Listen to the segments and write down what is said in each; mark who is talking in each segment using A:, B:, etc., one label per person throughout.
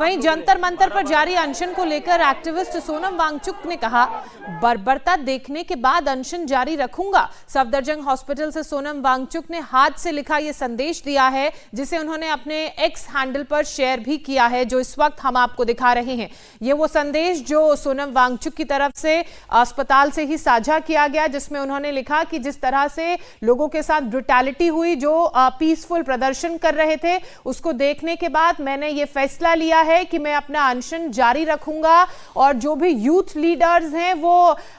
A: वहीं जंतर मंतर पर जारी अनशन को लेकर एक्टिविस्ट सोनम वांगचुक ने कहा, बर्बरता देखने के बाद अनशन जारी रखूंगा। सफदरजंग हॉस्पिटल से सोनम वांगचुक ने हाथ से लिखा यह संदेश दिया है, जिसे उन्होंने अपने एक्स हैंडल पर शेयर भी किया है, जो इस वक्त हम आपको दिखा रहे हैं। ये वो संदेश जो सोनम वांगचुक की तरफ से अस्पताल से ही साझा किया गया, जिसमें उन्होंने लिखा कि जिस तरह से लोगों के साथ ब्रुटैलिटी हुई, जो पीसफुल प्रदर्शन कर रहे थे, उसको देखने के बाद मैंने ये फैसला लिया है कि मैं अपना अनशन जारी रखूंगा और जो भी यूथ लीडर्स हैं वो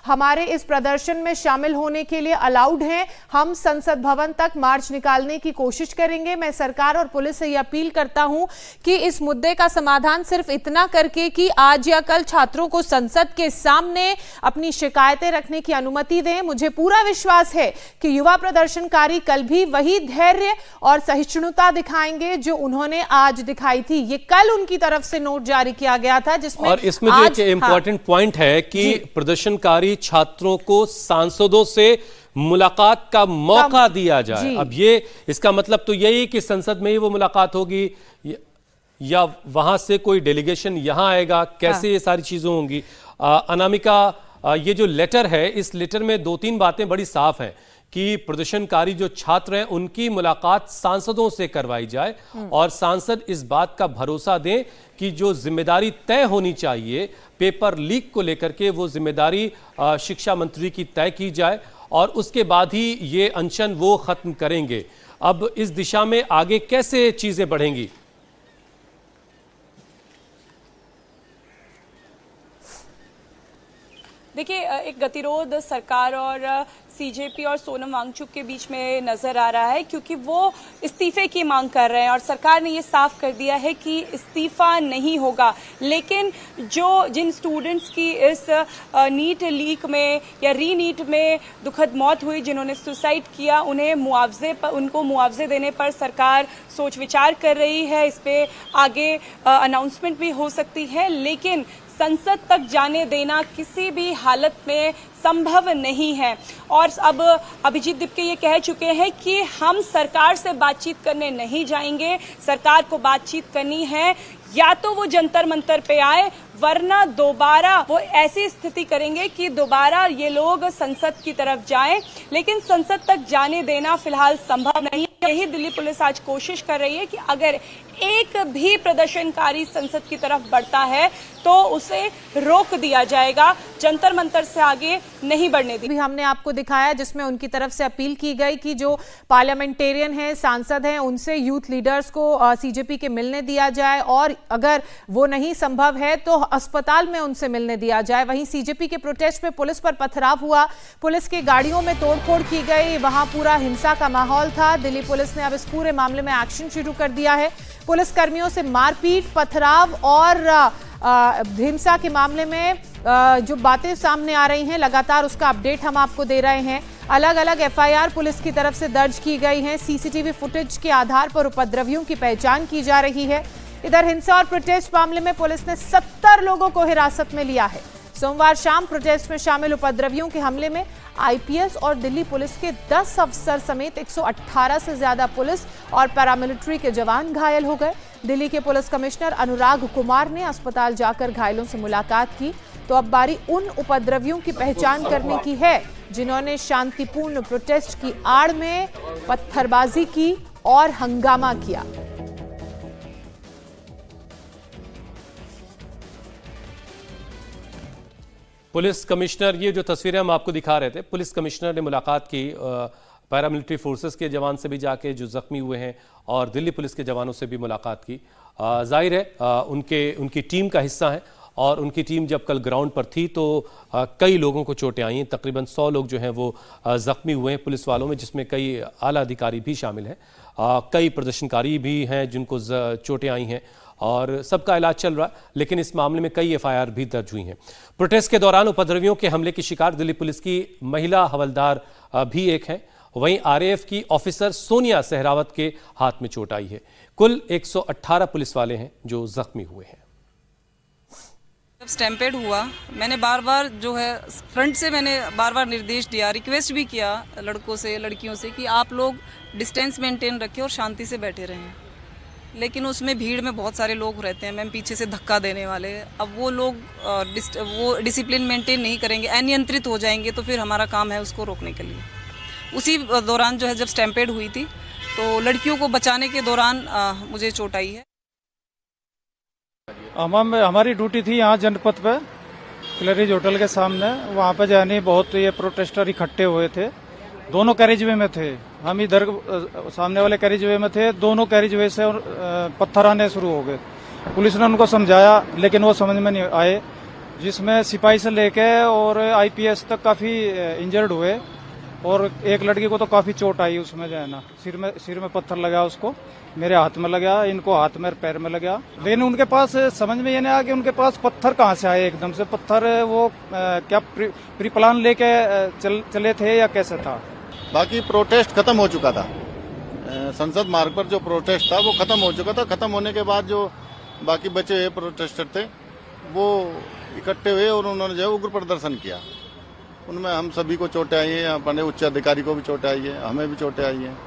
A: हमारे इस प्रदर्शन में शामिल होने के लिए अलाउड हैं। हम संसद भवन तक मार्च निकालने की कोशिश करेंगे। मैं सरकार और पुलिस से यह अपील करता हूं कि इस मुद्दे का समाधान सिर्फ इतना करके कि आज या कल छात्रों को संसद के सामने अपनी शिकायतें रखने की अनुमति दें। मुझे पूरा विश्वास है कि युवा प्रदर्शनकारी कल भी वही धैर्य और सहिष्णुता दिखाएंगे जो उन्होंने आज दिखाई थी। ये कल उनकी तरफ से नोट जारी किया गया था, जिसमें
B: और इसमें जो एक इंपॉर्टेंट पॉइंट है कि प्रदर्शनकारी छात्रों को सांसदों से मुलाकात का मौका दिया जाए। अब ये इसका मतलब तो यही कि संसद में ही वो मुलाकात होगी या वहां से कोई डेलीगेशन यहां आएगा, कैसे ये सारी चीजें होंगी। अनामिका, ये जो लेटर है, इस लेटर में 2-3 बातें बड़ी साफ हैं कि प्रदर्शनकारी जो छात्र हैं उनकी मुलाकात सांसदों से करवाई जाए और सांसद इस बात का भरोसा दें कि जो जिम्मेदारी तय होनी चाहिए पेपर लीक को लेकर के, वो जिम्मेदारी शिक्षा मंत्री की तय की जाए और उसके बाद ही ये अनशन वो खत्म करेंगे। अब इस दिशा में आगे कैसे चीजें बढ़ेंगी?
C: देखिए, एक गतिरोध सरकार और सीजेपी और सोनम वांगचुक के बीच में नजर आ रहा है, क्योंकि वो इस्तीफे की मांग कर रहे हैं और सरकार ने ये साफ कर दिया है कि इस्तीफा नहीं होगा। लेकिन जिन स्टूडेंट्स की इस नीट लीक में या रीनीट में दुखद मौत हुई, जिन्होंने सुसाइड किया, उनको मुआवजे देने पर सरकार सोच विचार कर रही है। इस पे आगे अनाउंसमेंट भी हो सकती है, लेकिन संसद तक जाने देना किसी भी हालत में संभव नहीं है। और अब अभिजीत दीपके ये कह चुके हैं कि हम सरकार से बातचीत करने नहीं जाएंगे। सरकार को बातचीत करनी है या तो वो जंतर मंतर पे आए, वरना दोबारा वो ऐसी स्थिति करेंगे कि दोबारा ये लोग संसद की तरफ जाएं। लेकिन संसद तक जाने देना फिलहाल संभव नहीं है। यही दिल्ली पुलिस आज कोशिश कर रही है कि अगर एक भी प्रदर्शनकारी संसद की तरफ बढ़ता है तो उसे रोक दिया जाएगा, जंतर मंतर से आगे नहीं बढ़ने दी।
A: भी हमने आपको दिखाया जिसमें उनकी तरफ से अपील की गई कि जो पार्लियामेंटेरियन हैं, सांसद हैं, उनसे यूथ लीडर्स को सीजेपी के मिलने दिया जाए और अगर वो नहीं संभव है तो अस्पताल में उनसे मिलने दिया जाए। वहीं सीजेपी के प्रोटेस्ट में पुलिस पर पथराव हुआ, पुलिस की गाड़ियों में तोड़फोड़ की गई, वहां पूरा हिंसा का माहौल था। दिल्ली पुलिस ने अब इस पूरे मामले में एक्शन शुरू कर दिया है। पुलिस कर्मियों से मारपीट, पथराव और हिंसा के मामले में जो बातें सामने आ रही हैं, लगातार उसका अपडेट हम आपको दे रहे हैं। अलग अलग एफआईआर पुलिस की तरफ से दर्ज की गई हैं। सीसीटीवी फुटेज के आधार पर उपद्रवियों की पहचान की जा रही है। इधर हिंसा और प्रोटेस्ट मामले में पुलिस ने 70 लोगों को हिरासत में लिया है। सोमवार शाम प्रोटेस्ट में शामिल उपद्रवियों के हमले में आईपीएस और दिल्ली पुलिस के 10 अफसर समेत 118 से ज्यादा पुलिस और पैरामिलिट्री के जवान घायल हो गए। दिल्ली के पुलिस कमिश्नर अनुराग कुमार ने अस्पताल जाकर घायलों से मुलाकात की। तो अब बारी उन उपद्रवियों की पहचान करने की है जिन्होंने शांतिपूर्ण प्रोटेस्ट की आड़ में पत्थरबाजी की और हंगामा किया।
B: पुलिस कमिश्नर, ये जो तस्वीरें हम आपको दिखा रहे थे, पुलिस कमिश्नर ने मुलाकात की पैरामिलिट्री फोर्सेस के जवान से भी जाके जो जख्मी हुए हैं और दिल्ली पुलिस के जवानों से भी मुलाकात की। जाहिर है उनकी टीम का हिस्सा है और उनकी टीम जब कल ग्राउंड पर थी तो कई लोगों को चोटें आई हैं। तकरीबन 100 लोग जो हैं वो जख्मी हुए हैं पुलिस वालों में, जिसमें कई आला अधिकारी भी शामिल हैं। कई प्रदर्शनकारी भी हैं जिनको चोटें आई हैं और सबका इलाज चल रहा है। लेकिन इस मामले में कई एफआईआर भी दर्ज हुई हैं। प्रोटेस्ट के दौरान उपद्रवियों के हमले की शिकार दिल्ली पुलिस की महिला हवलदार भी एक हैं। वहीं आरएएफ की ऑफिसर सोनिया सहरावत के हाथ में चोट आई है। कुल 118 पुलिस वाले हैं जो जख्मी हुए हैं।
D: जब स्टैम्पेड हुआ, मैंने बार बार जो है फ्रंट से मैंने बार बार निर्देश दिया, रिक्वेस्ट भी किया लड़कों से, लड़कियों से कि आप लोग डिस्टेंस मेंटेन रखें और शांति से बैठे रहें। लेकिन उसमें भीड़ में बहुत सारे लोग रहते हैं मैम, पीछे से धक्का देने वाले। अब वो लोग वो डिसिप्लिन मेंटेन नहीं करेंगे, अनियंत्रित हो जाएंगे, तो फिर हमारा काम है उसको रोकने के लिए। उसी दौरान जो है जब स्टैम्पेड हुई थी तो लड़कियों को बचाने के दौरान मुझे चोट आई है।
E: हमारी ड्यूटी थी यहाँ जनपद पे क्लरीज होटल के सामने। वहाँ पे जाने बहुत ये प्रोटेस्टर इकट्ठे हुए थे, दोनों कैरिजवे में थे। हम इधर सामने वाले कैरिजवे में थे, दोनों कैरिजवे से पत्थर आने शुरू हो गए। पुलिस ने उनको समझाया लेकिन वो समझ में नहीं आए, जिसमें सिपाही से लेके और आईपीएस तक काफी इंजर्ड हुए और एक लड़की को तो काफी चोट आई। उसमें जो है ना सिर में पत्थर लगा, उसको मेरे हाथ में लगा, इनको हाथ में पैर में लगा। लेकिन उनके पास समझ में ये नहीं आया कि उनके पास पत्थर कहाँ से आए एकदम से। पत्थर वो क्या प्री प्लान लेके चले थे या कैसे था।
F: बाकी प्रोटेस्ट खत्म हो चुका था, संसद मार्ग पर जो प्रोटेस्ट था वो खत्म हो चुका था। खत्म होने के बाद जो बाकी बचे हुए प्रोटेस्टर थे वो इकट्ठे हुए और उन्होंने जो है उग्र प्रदर्शन किया। उनमें हम सभी को चोटें आई हैं, अपने उच्च अधिकारी को भी चोटें आई है, हमें भी चोटें आई हैं।